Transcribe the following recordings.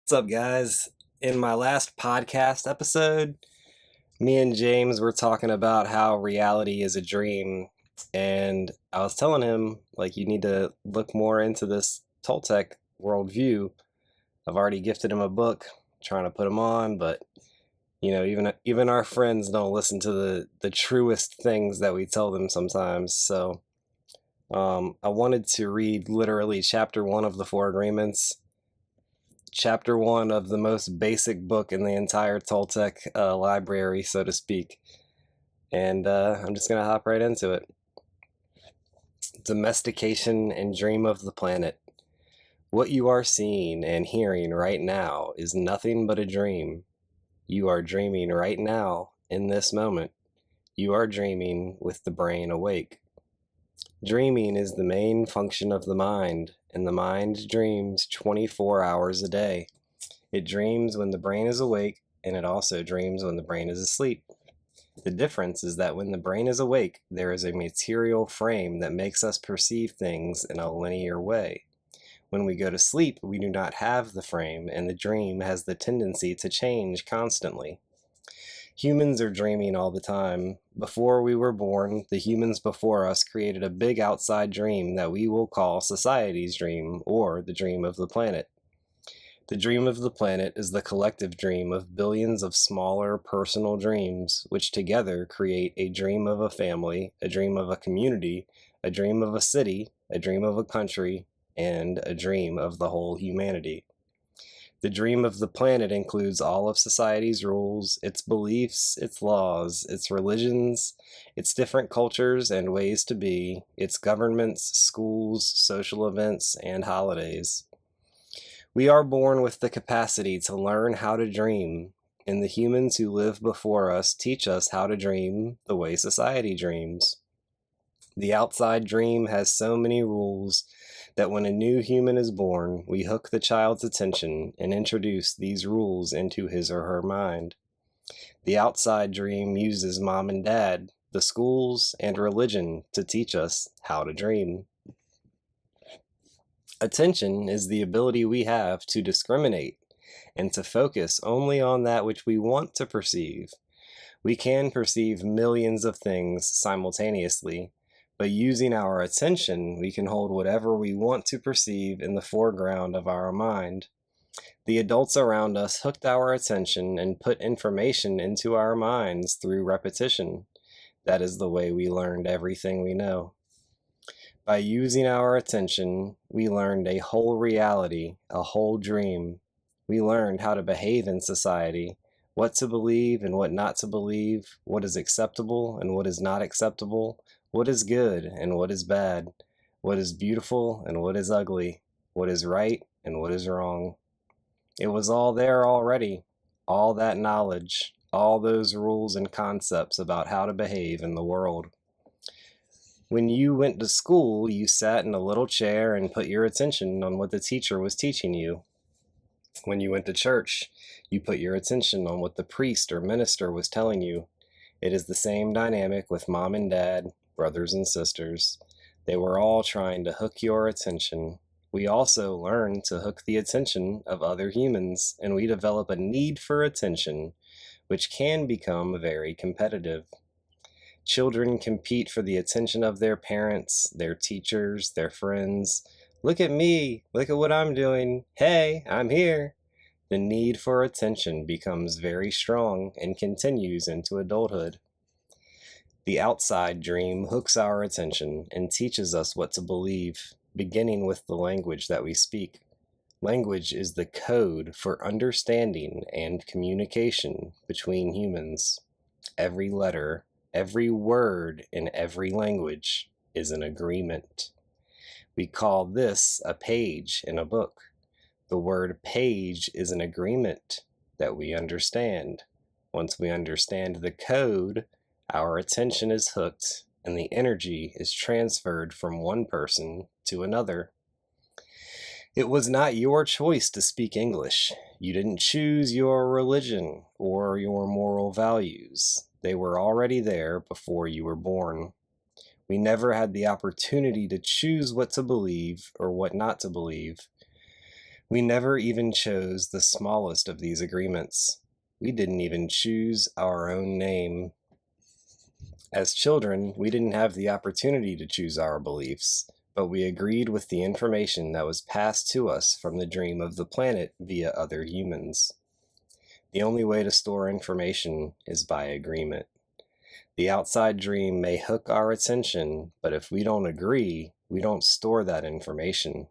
What's up, guys? In my last podcast episode, me and James were talking about how reality is a dream. And I was telling him, like, you need to look more into this Toltec worldview. I've already gifted him a book, trying to put him on, but even our friends don't listen to the truest things that we tell them sometimes. So I wanted to read literally chapter one of the Four Agreements, chapter one of the most basic book in the entire Toltec library, so to speak. And I'm just going to hop right into it. Domestication and dream of the planet. What you are seeing and hearing right now is nothing but a dream. You are dreaming right now in this moment. You are dreaming with the brain awake. Dreaming is the main function of the mind, and the mind dreams 24 hours a day. It dreams when the brain is awake, and it also dreams when the brain is asleep. The difference is that when the brain is awake, there is a material frame that makes us perceive things in a linear way. When we go to sleep, we do not have the frame, and the dream has the tendency to change constantly. Humans are dreaming all the time. Before we were born, the humans before us created a big outside dream that we will call society's dream, or the dream of the planet. The dream of the planet is the collective dream of billions of smaller personal dreams, which together create a dream of a family, a dream of a community, a dream of a city, a dream of a country, and a dream of the whole humanity. The dream of the planet includes all of society's rules, its beliefs, its laws, its religions, its different cultures and ways to be, its governments, schools, social events, and holidays. We are born with the capacity to learn how to dream, and the humans who live before us teach us how to dream the way society dreams. The outside dream has so many rules that when a new human is born, we hook the child's attention and introduce these rules into his or her mind. The outside dream uses mom and dad, the schools, and religion to teach us how to dream. Attention is the ability we have to discriminate and to focus only on that which we want to perceive. We can perceive millions of things simultaneously, but using our attention, we can hold whatever we want to perceive in the foreground of our mind. The adults around us hooked our attention and put information into our minds through repetition. That is the way we learned everything we know. By using our attention, we learned a whole reality, a whole dream. We learned how to behave in society, what to believe and what not to believe, what is acceptable and what is not acceptable, what is good and what is bad, what is beautiful and what is ugly, what is right and what is wrong. It was all there already, all that knowledge, all those rules and concepts about how to behave in the world. When you went to school, you sat in a little chair and put your attention on what the teacher was teaching you. When you went to church, you put your attention on what the priest or minister was telling you. It is the same dynamic with mom and dad, brothers and sisters. They were all trying to hook your attention. We also learn to hook the attention of other humans, and we develop a need for attention, which can become very competitive. Children compete for the attention of their parents, their teachers, their friends. Look at me, look at what I'm doing. Hey, I'm here. The need for attention becomes very strong and continues into adulthood. The outside dream hooks our attention and teaches us what to believe, beginning with the language that we speak. Language is the code for understanding and communication between humans. Every letter, every word in every language is an agreement. We call this a page in a book. The word page is an agreement that we understand. Once we understand the code, our attention is hooked and the energy is transferred from one person to another. It was not your choice to speak English. You didn't choose your religion or your moral values. They were already there before you were born. We never had the opportunity to choose what to believe or what not to believe. We never even chose the smallest of these agreements. We didn't even choose our own name. As children, we didn't have the opportunity to choose our beliefs, but we agreed with the information that was passed to us from the dream of the planet via other humans. The only way to store information is by agreement. The outside dream may hook our attention, but if we don't agree, we don't store that information.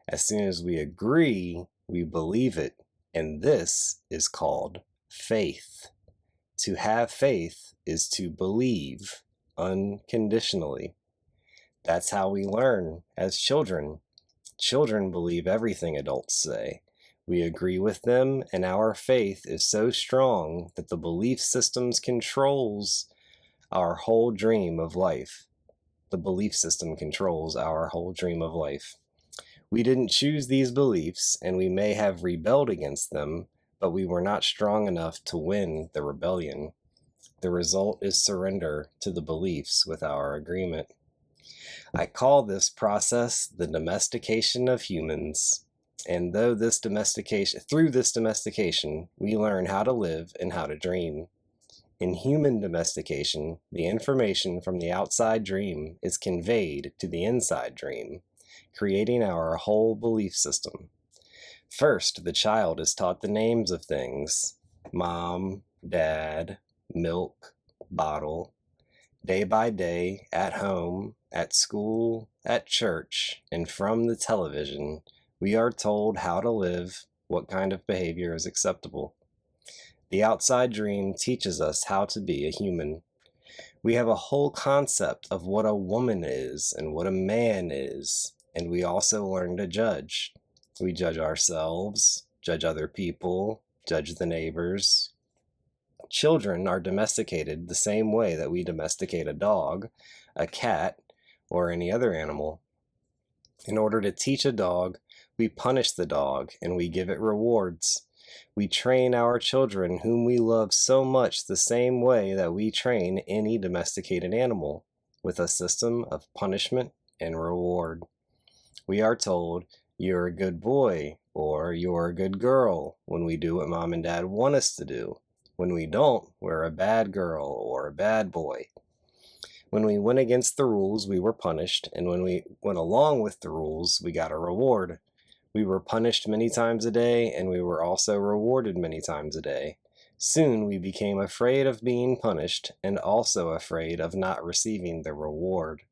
As soon as we agree, we believe it, and this is called faith. To have faith is to believe unconditionally. That's how we learn as children. Children believe everything adults say. We agree with them, and our faith is so strong that the belief systems controls our whole dream of life. The belief system controls our whole dream of life. We didn't choose these beliefs, and we may have rebelled against them, but we were not strong enough to win the rebellion. The result is surrender to the beliefs with our agreement. I call this process the domestication of humans. And through this domestication, we learn how to live and how to dream. In human domestication, the information from the outside dream is conveyed to the inside dream, creating our whole belief system. First, the child is taught the names of things: mom, dad, milk, bottle. Day by day, at home, at school, at church, and from the television, we are told how to live, what kind of behavior is acceptable. The outside dream teaches us how to be a human. We have a whole concept of what a woman is and what a man is, and we also learn to judge. We judge ourselves, judge other people, judge the neighbors. Children are domesticated the same way that we domesticate a dog, a cat, or any other animal. In order to teach a dog, we punish the dog and we give it rewards. We train our children, whom we love so much, the same way that we train any domesticated animal, with a system of punishment and reward. We are told, "You're a good boy," or "You're a good girl," when we do what mom and dad want us to do. When we don't, we're a bad girl or a bad boy. When we went against the rules, we were punished, and when we went along with the rules, we got a reward. We were punished many times a day, and we were also rewarded many times a day. Soon we became afraid of being punished and also afraid of not receiving the reward.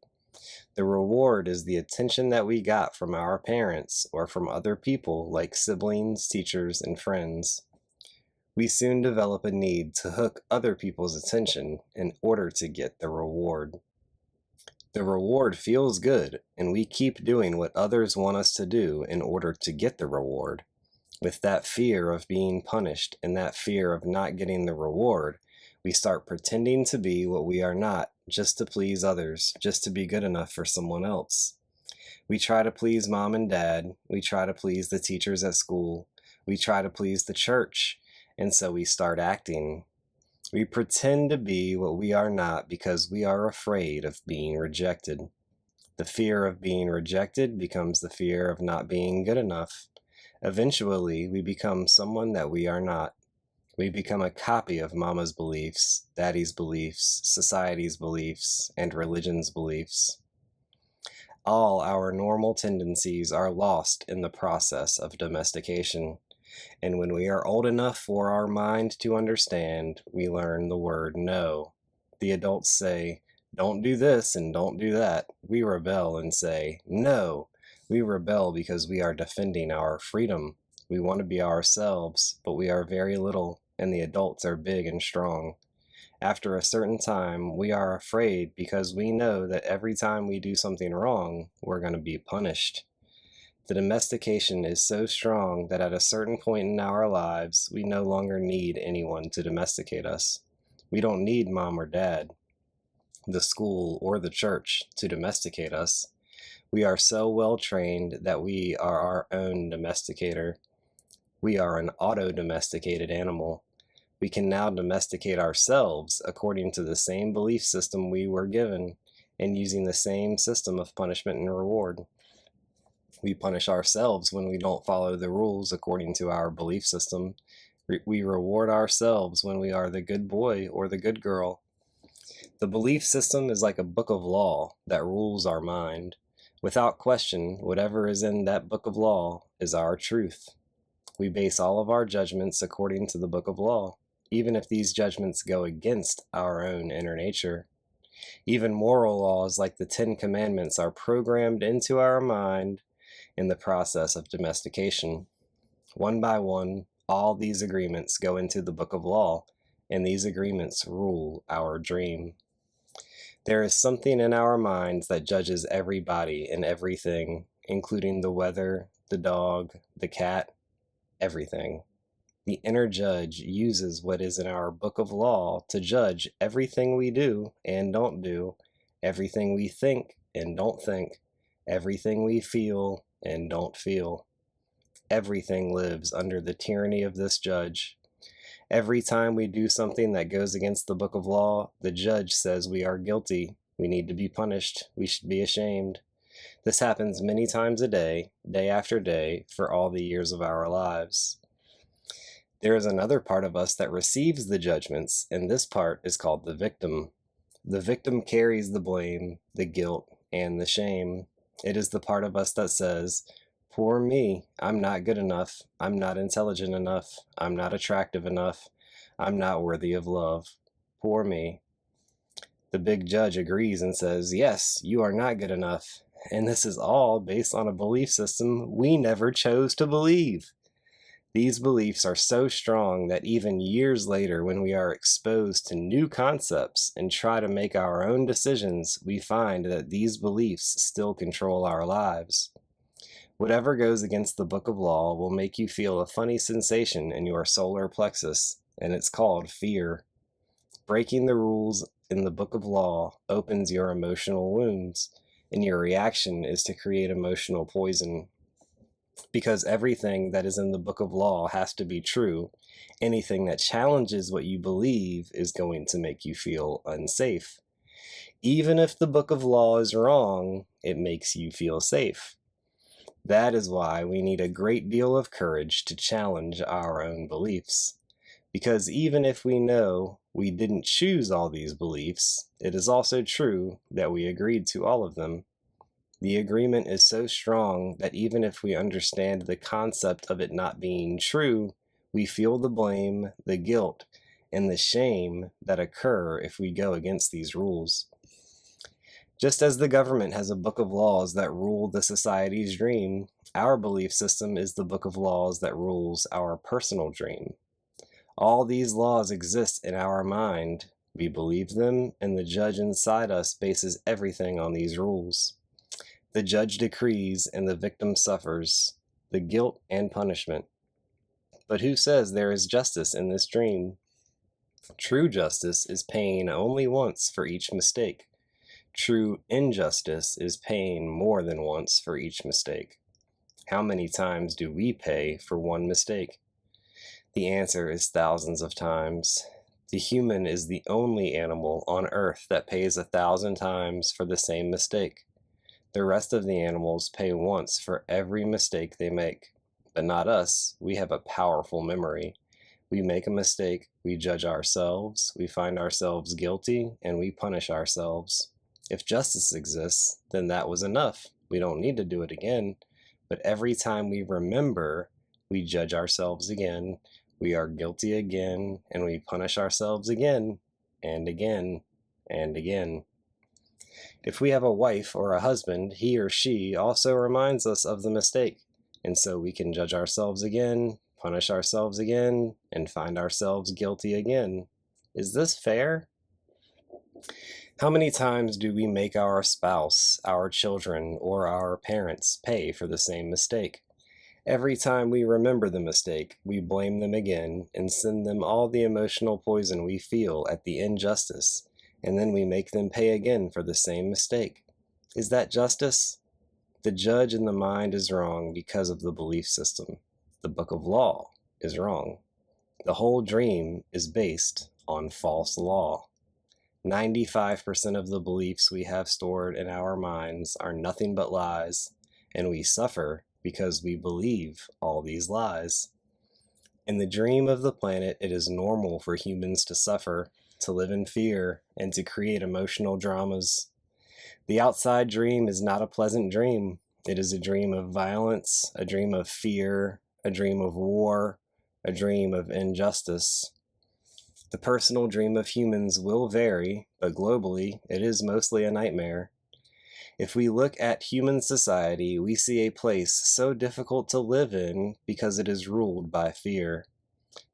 The reward is the attention that we got from our parents or from other people like siblings, teachers, and friends. We soon develop a need to hook other people's attention in order to get the reward. The reward feels good, and we keep doing what others want us to do in order to get the reward. With that fear of being punished and that fear of not getting the reward, we start pretending to be what we are not, just to please others, just to be good enough for someone else. We try to please mom and dad, we try to please the teachers at school, we try to please the church, and so we start acting. We pretend to be what we are not because we are afraid of being rejected. The fear of being rejected becomes the fear of not being good enough. Eventually, we become someone that we are not. We become a copy of mama's beliefs, daddy's beliefs, society's beliefs, and religion's beliefs. All our normal tendencies are lost in the process of domestication. And when we are old enough for our mind to understand, we learn the word no. The adults say, "Don't do this and don't do that." We rebel and say, "No." We rebel because we are defending our freedom. We want to be ourselves, but we are very little, and the adults are big and strong. After a certain time, we are afraid because we know that every time we do something wrong, we're going to be punished. The domestication is so strong that at a certain point in our lives, we no longer need anyone to domesticate us. We don't need mom or dad, the school, or the church to domesticate us. We are so well trained that we are our own domesticator. We are an auto-domesticated animal. We can now domesticate ourselves according to the same belief system we were given and using the same system of punishment and reward. We punish ourselves when we don't follow the rules according to our belief system. We reward ourselves when we are the good boy or the good girl. The belief system is like a book of law that rules our mind. Without question, whatever is in that book of law is our truth. We base all of our judgments according to the book of law, even if these judgments go against our own inner nature. Even moral laws like the 10 Commandments are programmed into our mind in the process of domestication. One by one, all these agreements go into the book of law, and these agreements rule our dream. There is something in our minds that judges everybody and everything, including the weather, the dog, the cat, everything. The inner judge uses what is in our book of law to judge everything we do and don't do, everything we think and don't think, everything we feel and don't feel. Everything lives under the tyranny of this judge. Every time we do something that goes against the book of law, the judge says we are guilty. We need to be punished. We should be ashamed. This happens many times a day, day after day, for all the years of our lives. There is another part of us that receives the judgments, and this part is called the victim. The victim carries the blame, the guilt, and the shame. It is the part of us that says, "Poor me, I'm not good enough, I'm not intelligent enough, I'm not attractive enough, I'm not worthy of love. Poor me." The big judge agrees and says, "Yes, you are not good enough." And this is all based on a belief system we never chose to believe. These beliefs are so strong that even years later, when we are exposed to new concepts and try to make our own decisions, we find that these beliefs still control our lives. Whatever goes against the book of law will make you feel a funny sensation in your solar plexus, and it's called fear. Breaking the rules in the book of law opens your emotional wounds, and your reaction is to create emotional poison. Because everything that is in the book of law has to be true, anything that challenges what you believe is going to make you feel unsafe. Even if the book of law is wrong, it makes you feel safe. That is why we need a great deal of courage to challenge our own beliefs. Because even if we know we didn't choose all these beliefs, it is also true that we agreed to all of them. The agreement is so strong that even if we understand the concept of it not being true, we feel the blame, the guilt, and the shame that occur if we go against these rules. Just as the government has a book of laws that rule the society's dream, our belief system is the book of laws that rules our personal dream. All these laws exist in our mind. We believe them, and the judge inside us bases everything on these rules. The judge decrees, and the victim suffers, the guilt and punishment. But who says there is justice in this dream? True justice is paying only once for each mistake. True injustice is paying more than once for each mistake. How many times do we pay for one mistake? The answer is thousands of times. The human is the only animal on earth that pays 1,000 times for the same mistake. The rest of the animals pay once for every mistake they make. But not us. We have a powerful memory. We make a mistake, we judge ourselves, we find ourselves guilty, and we punish ourselves. If justice exists, then that was enough. We don't need to do it again. But every time we remember, we judge ourselves again, we are guilty again, and we punish ourselves again, and again, and again. If we have a wife or a husband, he or she also reminds us of the mistake, and so we can judge ourselves again, punish ourselves again, and find ourselves guilty again. Is this fair? How many times do we make our spouse, our children, or our parents pay for the same mistake? Every time we remember the mistake, we blame them again and send them all the emotional poison we feel at the injustice, and then we make them pay again for the same mistake. Is that justice? The judge in the mind is wrong because of the belief system. The book of law is wrong. The whole dream is based on false law. 95% of the beliefs we have stored in our minds are nothing but lies, and we suffer because we believe all these lies. In the dream of the planet, it is normal for humans to suffer, to live in fear, and to create emotional dramas. The outside dream is not a pleasant dream. It is a dream of violence, a dream of fear, a dream of war, a dream of injustice. The personal dream of humans will vary, but globally, it is mostly a nightmare. If we look at human society, we see a place so difficult to live in because it is ruled by fear.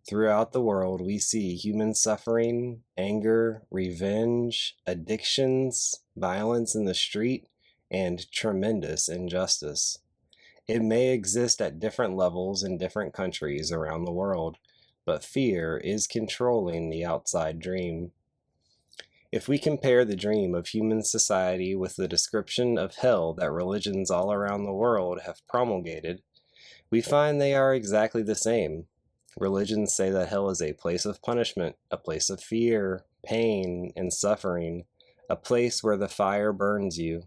Throughout the world, we see human suffering, anger, revenge, addictions, violence in the street, and tremendous injustice. It may exist at different levels in different countries around the world, but fear is controlling the outside dream. If we compare the dream of human society with the description of hell that religions all around the world have promulgated, we find they are exactly the same. Religions say that hell is a place of punishment, a place of fear, pain, and suffering, a place where the fire burns you.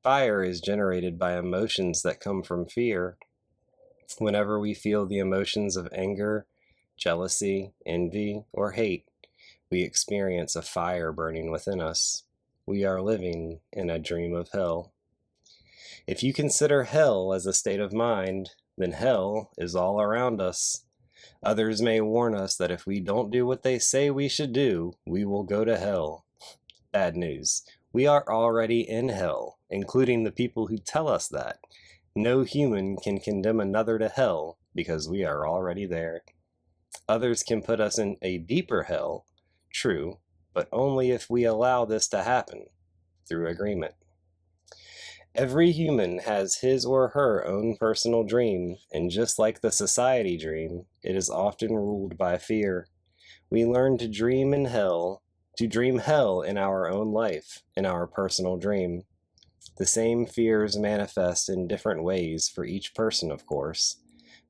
Fire is generated by emotions that come from fear. Whenever we feel the emotions of anger, jealousy, envy, or hate, we experience a fire burning within us. We are living in a dream of hell. If you consider hell as a state of mind, then hell is all around us. Others may warn us that if we don't do what they say we should do, we will go to hell. Bad news. We are already in hell, including the people who tell us that. No human can condemn another to hell because we are already there. Others can put us in a deeper hell, true, but only if we allow this to happen, through agreement. Every human has his or her own personal dream, and just like the society dream, it is often ruled by fear. We learn to dream hell in our own life, in our personal dream. The same fears manifest in different ways for each person, of course,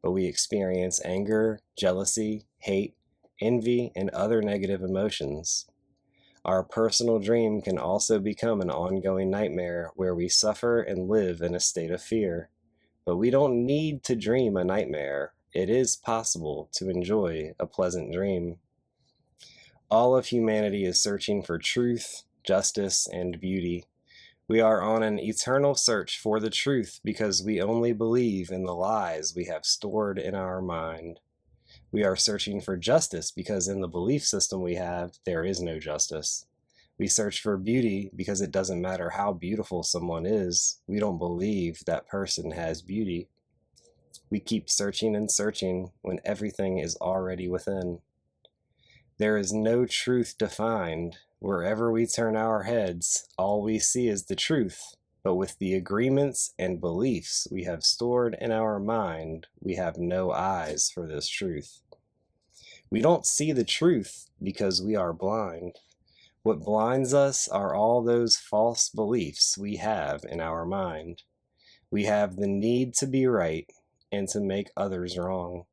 but we experience anger, jealousy, hate, envy, and other negative emotions. Our personal dream can also become an ongoing nightmare where we suffer and live in a state of fear. But we don't need to dream a nightmare. It is possible to enjoy a pleasant dream. All of humanity is searching for truth, justice, and beauty. We are on an eternal search for the truth because we only believe in the lies we have stored in our mind. We are searching for justice because in the belief system we have, there is no justice. We search for beauty because it doesn't matter how beautiful someone is. We don't believe that person has beauty. We keep searching and searching when everything is already within. There is no truth defined. Wherever we turn our heads, all we see is the truth. But with the agreements and beliefs we have stored in our mind, we have no eyes for this truth. We don't see the truth because we are blind. What blinds us are all those false beliefs we have in our mind. We have the need to be right and to make others wrong.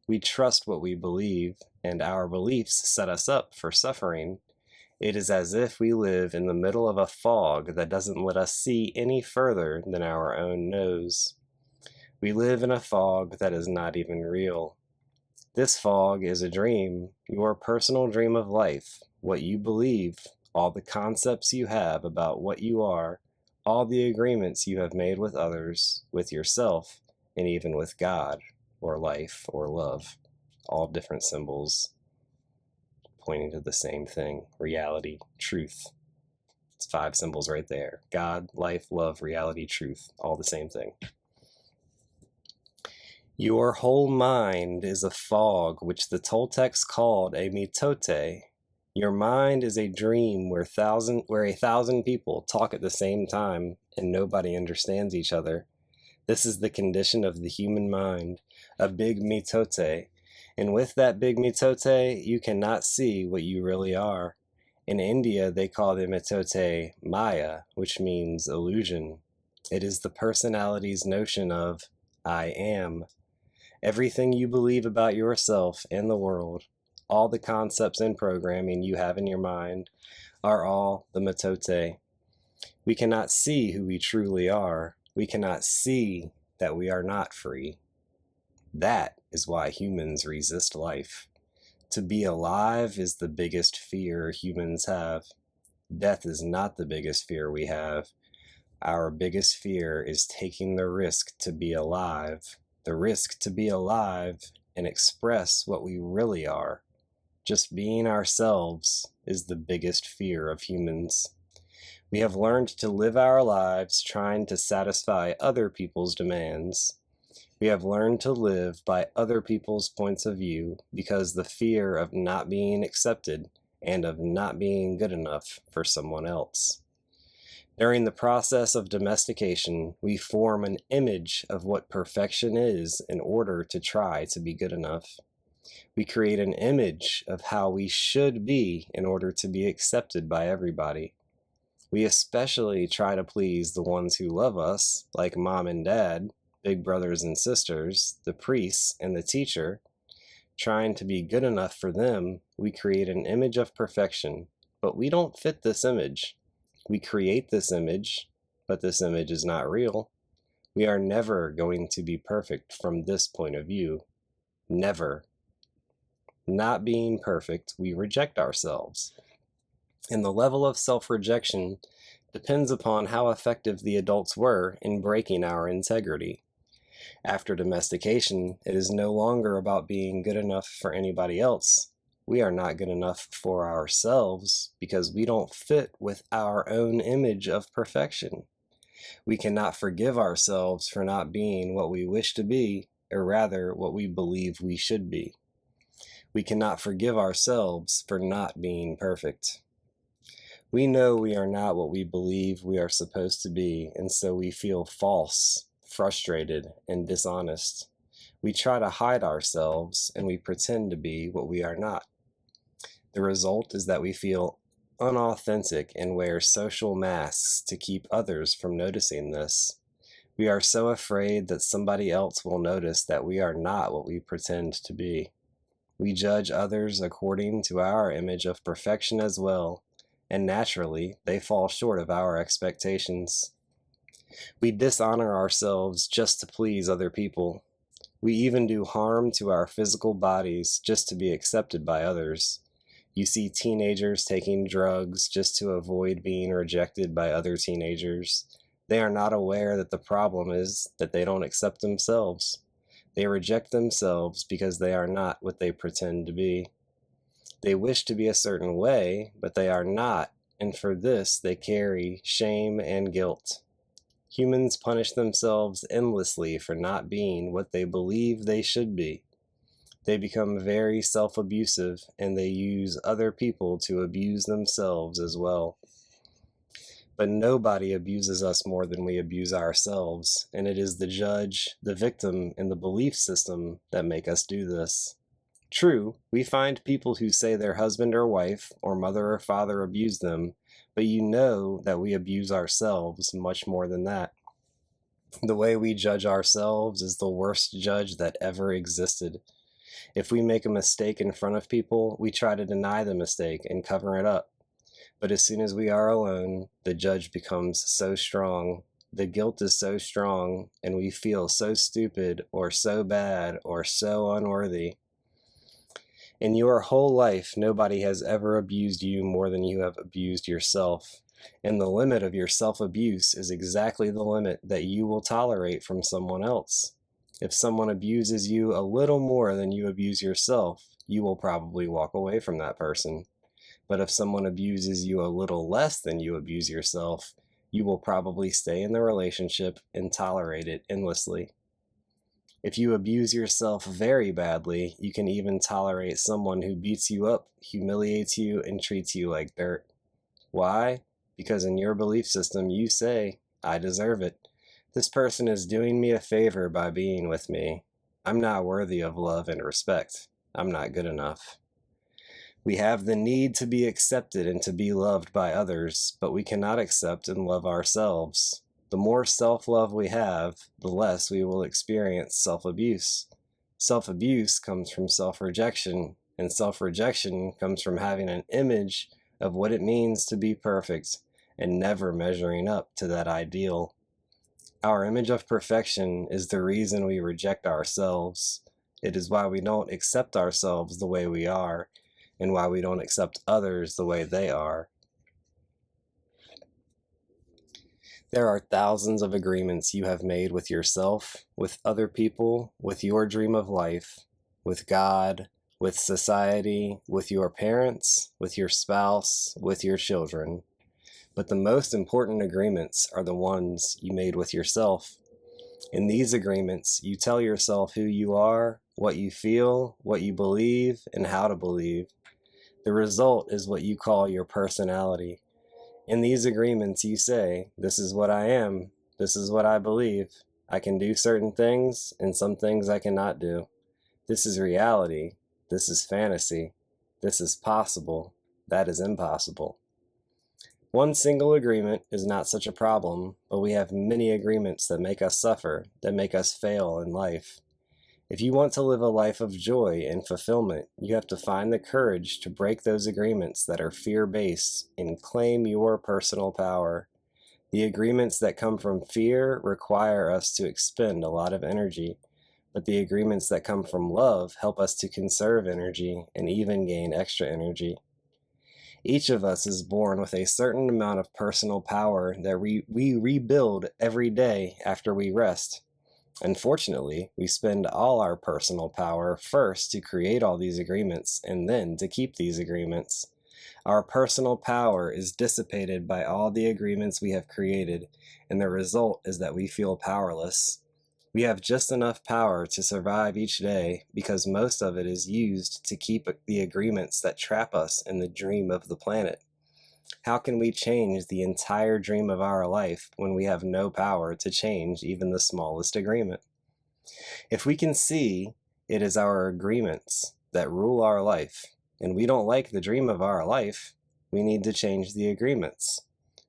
We trust what we believe, and our beliefs set us up for suffering. It is as if we live in the middle of a fog that doesn't let us see any further than our own nose. We live in a fog that is not even real. This fog is a dream, your personal dream of life, what you believe, all the concepts you have about what you are, all the agreements you have made with others, with yourself, and even with God, or life, or love, all different symbols pointing to the same thing, reality, truth. It's 5 symbols right there. God, life, love, reality, truth, all the same thing. Your whole mind is a fog, which the Toltecs called a mitote. Your mind is a dream where a thousand people talk at the same time and nobody understands each other. This is the condition of the human mind, a big mitote. And with that big mitote, you cannot see what you really are. In India, they call the mitote Maya, which means illusion. It is the personality's notion of I am. Everything you believe about yourself and the world, all the concepts and programming you have in your mind, are all the mitote. We cannot see who we truly are. We cannot see that we are not free. That is why humans resist life. To be alive is the biggest fear humans have. Death is not the biggest fear we have. Our biggest fear is taking the risk to be alive. The risk to be alive and express what we really are. Just being ourselves is the biggest fear of humans. We have learned to live our lives trying to satisfy other people's demands. We have learned to live by other people's points of view because the fear of not being accepted and of not being good enough for someone else. During the process of domestication, we form an image of what perfection is in order to try to be good enough. We create an image of how we should be in order to be accepted by everybody. We especially try to please the ones who love us, like mom and dad, big brothers and sisters, the priests, and the teacher. Trying to be good enough for them, we create an image of perfection, but we don't fit this image. We create this image, but this image is not real. We are never going to be perfect from this point of view. Never. Not being perfect, we reject ourselves. And the level of self-rejection depends upon how effective the adults were in breaking our integrity. After domestication, it is no longer about being good enough for anybody else. We are not good enough for ourselves because we don't fit with our own image of perfection. We cannot forgive ourselves for not being what we wish to be, or rather what we believe we should be. We cannot forgive ourselves for not being perfect. We know we are not what we believe we are supposed to be, and so we feel false, frustrated, and dishonest. We try to hide ourselves, and we pretend to be what we are not. The result is that we feel unauthentic and wear social masks to keep others from noticing this. We are so afraid that somebody else will notice that we are not what we pretend to be. We judge others according to our image of perfection as well, and naturally, they fall short of our expectations. We dishonor ourselves just to please other people. We even do harm to our physical bodies just to be accepted by others. You see teenagers taking drugs just to avoid being rejected by other teenagers. They are not aware that the problem is that they don't accept themselves. They reject themselves because they are not what they pretend to be. They wish to be a certain way, but they are not, and for this they carry shame and guilt. Humans punish themselves endlessly for not being what they believe they should be. They become very self-abusive, and they use other people to abuse themselves as well. But nobody abuses us more than we abuse ourselves, and it is the judge, the victim, and the belief system that make us do this. True, we find people who say their husband or wife or mother or father abused them, but you know that we abuse ourselves much more than that. The way we judge ourselves is the worst judge that ever existed. If we make a mistake in front of people, we try to deny the mistake and cover it up. But as soon as we are alone, the judge becomes so strong. The guilt is so strong, and we feel so stupid or so bad or so unworthy. In your whole life, nobody has ever abused you more than you have abused yourself. And the limit of your self-abuse is exactly the limit that you will tolerate from someone else. If someone abuses you a little more than you abuse yourself, you will probably walk away from that person. But if someone abuses you a little less than you abuse yourself, you will probably stay in the relationship and tolerate it endlessly. If you abuse yourself very badly, you can even tolerate someone who beats you up, humiliates you, and treats you like dirt. Why? Because in your belief system, you say, I deserve it. This person is doing me a favor by being with me. I'm not worthy of love and respect. I'm not good enough. We have the need to be accepted and to be loved by others, but we cannot accept and love ourselves. The more self-love we have, the less we will experience self-abuse. Self-abuse comes from self-rejection, and self-rejection comes from having an image of what it means to be perfect and never measuring up to that ideal. Our image of perfection is the reason we reject ourselves. It is why we don't accept ourselves the way we are, and why we don't accept others the way they are. There are thousands of agreements you have made with yourself, with other people, with your dream of life, with God, with society, with your parents, with your spouse, with your children. But the most important agreements are the ones you made with yourself. In these agreements, you tell yourself who you are, what you feel, what you believe, and how to believe. The result is what you call your personality. In these agreements, you say, this is what I am, this is what I believe. I can do certain things, and some things I cannot do. This is reality. This is fantasy. This is possible. That is impossible. One single agreement is not such a problem, but we have many agreements that make us suffer, that make us fail in life. If you want to live a life of joy and fulfillment, you have to find the courage to break those agreements that are fear-based and claim your personal power. The agreements that come from fear require us to expend a lot of energy, but the agreements that come from love help us to conserve energy and even gain extra energy. Each of us is born with a certain amount of personal power that we rebuild every day after we rest. Unfortunately, we spend all our personal power first to create all these agreements and then to keep these agreements. Our personal power is dissipated by all the agreements we have created, and the result is that we feel powerless. We have just enough power to survive each day because most of it is used to keep the agreements that trap us in the dream of the planet. How can we change the entire dream of our life when we have no power to change even the smallest agreement? If we can see it is our agreements that rule our life, and we don't like the dream of our life, we need to change the agreements.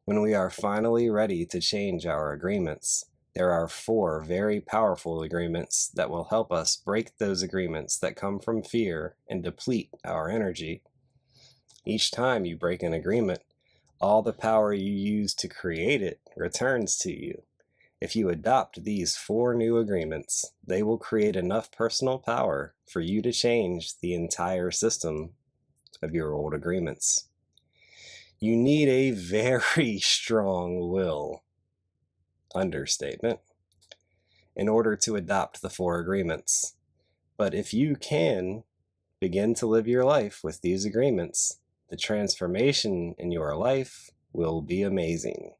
When we are finally ready to change our agreements, there are 4 very powerful agreements that will help us break those agreements that come from fear and deplete our energy. Each time you break an agreement, all the power you use to create it returns to you. If you adopt these 4 new agreements, they will create enough personal power for you to change the entire system of your old agreements. You need a very strong will, understatement, in order to adopt the 4 agreements. But if you can begin to live your life with these agreements, the transformation in your life will be amazing.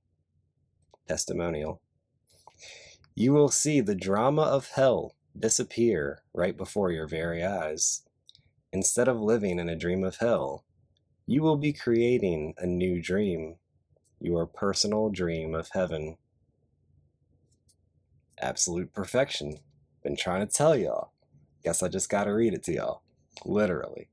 Testimonial. You will see the drama of hell disappear right before your very eyes. Instead of living in a dream of hell, you will be creating a new dream, your personal dream of heaven. Absolute perfection. Been trying to tell y'all. Guess I just gotta read it to y'all. Literally.